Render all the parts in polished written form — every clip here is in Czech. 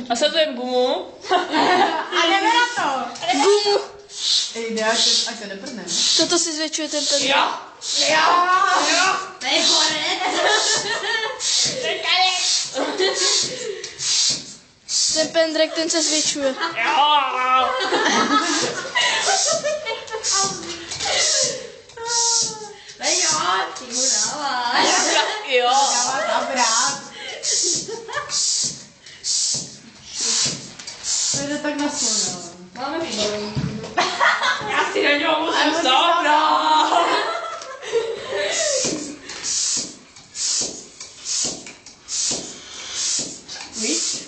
A sazujem gumu. A jdeme na to. Gumu. Jde, až to neprdne. Toto si zvětšuje ten pendrek. Jo. To je Ten pendrek, ten se zvětšuje. Ty mu dáváš. Jo. Dáváš zabrat. To jde tak na slono. Máme výborný. Já si na něho musím zabrat. Víš?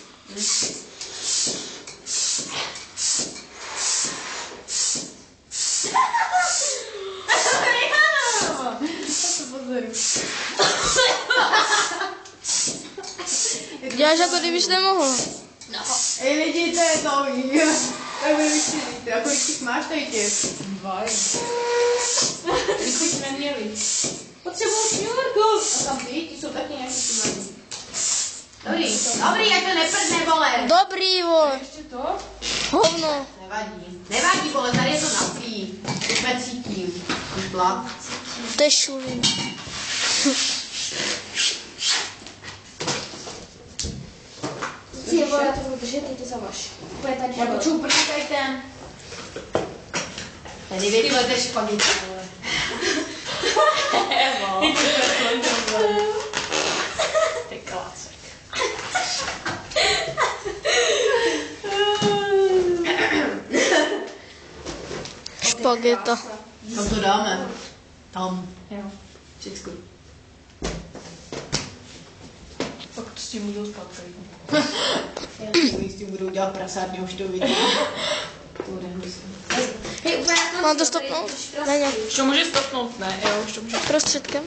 Děláš jako kdybys nemohl. Ej lidi, to je to, tak budeme vystřelit. A kolik těch máš tady těch? 2. Když jsme neměli. Potřebuji šňůrku. A tam ty jsou taky nějaký tumaní. Dobrý, jak to neprdne, vole. Dobrý, vole. Ještě to? Hovno. Nevadí, vole, tady je to naprý. Už cítím. Už blát. To je šulín. Ty vole, já to budu držet, ty to zavaš. Úplně tady. Já potřebuji prdnout tady ten. Tady vy budete špagety, vole. Ty klacek. Špageta. Kam to dáme? Tam. Jo. Všechno. Pak s tím budu spát. S tím budou dělat prasárny, už to vidím. Hej, úplně Mám to stopnout? Ne, ne. Už to může stopnout, ne? Jo, už to může. Prostředkem.